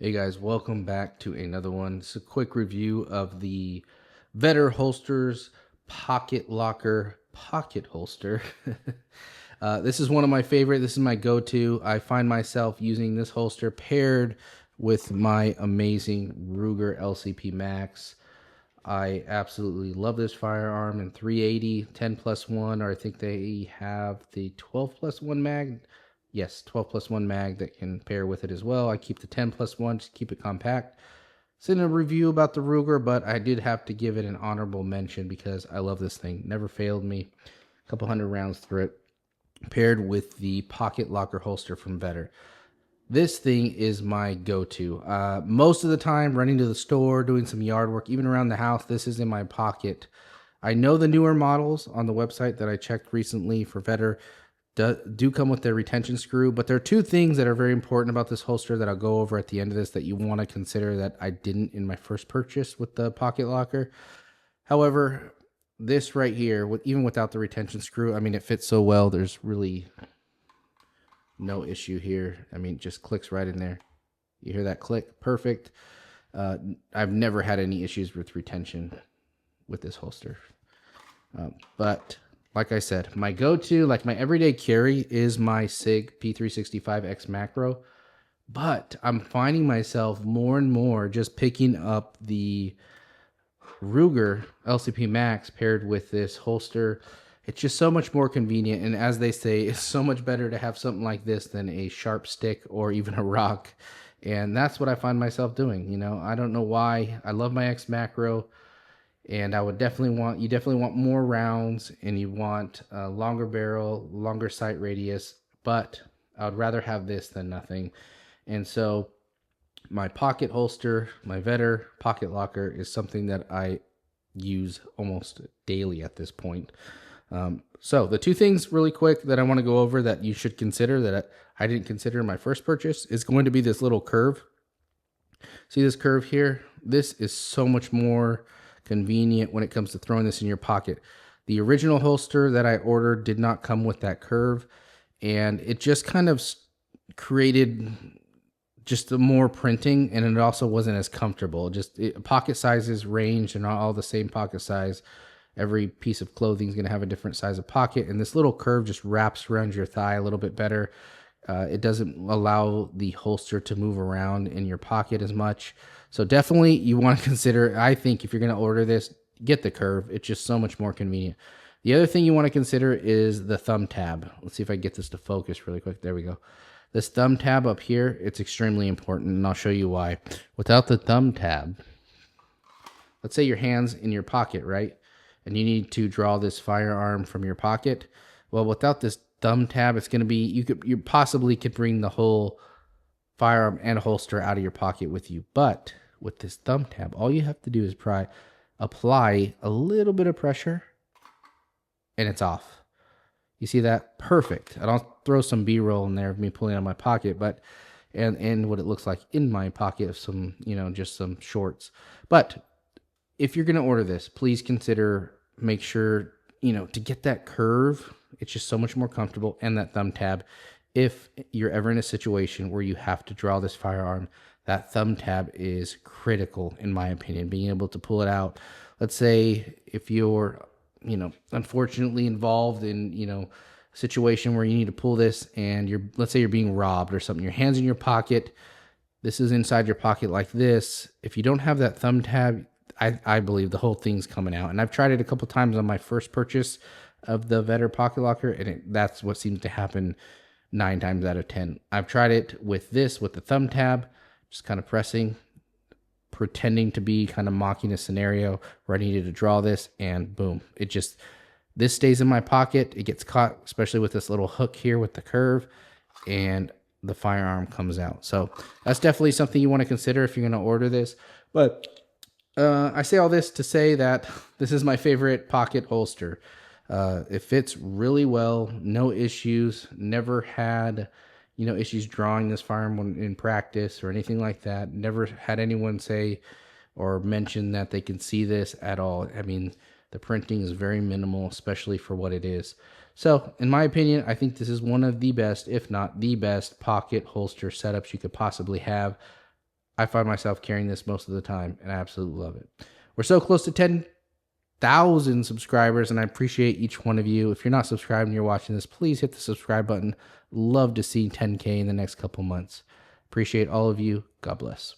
Hey guys, welcome back to another one. It's a quick review of the Vedder Holsters Pocket Locker Pocket Holster. This is one of my favorite. This is my go-to. I find myself using this holster paired with my amazing Ruger LCP Max. I absolutely love this firearm in 380, 10+1, or I think they have the 12+1 mag. Yes, 12+1 mag that can pair with it as well. I keep the 10+1, just keep it compact. It's in a review about the Ruger, but I did have to give it an honorable mention because I love this thing. Never failed me. A couple hundred rounds through it. Paired with the pocket locker holster from Vedder. This thing is my go-to. Most of the time, running to the store, doing some yard work, even around the house, this is in my pocket. I know the newer models on the website that I checked recently for Vedder do come with their retention screw, but there are two things that are very important about this holster that I'll go over at the end of this that you want to consider that I didn't in my first purchase with the pocket locker. However, this right here, even without the retention screw, I mean, it fits so well. There's really no issue here. I mean, it just clicks right in there. You hear that click? Perfect. I've never had any issues with retention with this holster. But like I said, my go-to, like my everyday carry is my SIG P365X Macro. But I'm finding myself more and more just picking up the Ruger LCP Max paired with this holster. It's just so much more convenient. And as they say, it's so much better to have something like this than a sharp stick or even a rock. And that's what I find myself doing. You know, I don't know why. I love my X Macro. And I would definitely want, you definitely want more rounds and you want a longer barrel, longer sight radius, but I would rather have this than nothing. And so my pocket holster, my Vedder pocket locker is something that I use almost daily at this point. So the two things really quick that I want to go over that you should consider that I didn't consider in my first purchase is going to be this little curve. See this curve here? This is so much more convenient when it comes to throwing this in your pocket. The original holster that I ordered did not come with that curve, and it just kind of created just more printing, and it also wasn't as comfortable. Pocket sizes range and not all the same pocket size. Every piece of clothing is going to have a different size of pocket, and this little curve just wraps around your thigh a little bit better. It doesn't allow the holster to move around in your pocket as much. So definitely you want to consider, I think if you're going to order this, get the curve. It's just so much more convenient. The other thing you want to consider is the thumb tab. Let's see if I get this to focus really quick. There we go. This thumb tab up here, it's extremely important, and I'll show you why. Without the thumb tab, let's say your hand's in your pocket, right? And you need to draw this firearm from your pocket. Well, without this thumb tab, it's going to be, you possibly could bring the whole firearm and holster out of your pocket with you. But with this thumb tab, all you have to do is apply a little bit of pressure and it's off. You see that? Perfect. And I'll throw some B-roll in there of me pulling out of my pocket, but and what it looks like in my pocket of some, just some shorts. But if you're going to order this, please make sure, to get that curve. It's just so much more comfortable, and that thumb tab. If you're ever in a situation where you have to draw this firearm, that thumb tab is critical, in my opinion, being able to pull it out. Let's say if you're, unfortunately involved in, a situation where you need to pull this and let's say you're being robbed or something, your hand's in your pocket, this is inside your pocket like this. If you don't have that thumb tab, I believe the whole thing's coming out. And I've tried it a couple times on my first purchase of the Vedder pocket locker, and that's what seems to happen 9 times out of 10. I've tried it with the thumb tab, just kind of pressing, pretending to be kind of mocking a scenario where I needed to draw this, and boom, this stays in my pocket. It gets caught, especially with this little hook here with the curve, and the firearm comes out. So that's definitely something you want to consider if you're going to order this. But I say all this to say that this is my favorite pocket holster. It fits really well, no issues, never had, issues drawing this firearm in practice or anything like that. Never had anyone say or mention that they can see this at all. I mean, the printing is very minimal, especially for what it is. So, in my opinion, I think this is one of the best, if not the best, pocket holster setups you could possibly have. I find myself carrying this most of the time, and I absolutely love it. We're so close to 10,000 subscribers, and I appreciate each one of you. If you're not subscribed and you're watching this, please hit the subscribe button. Love to see 10K in the next couple months. Appreciate all of you. God bless.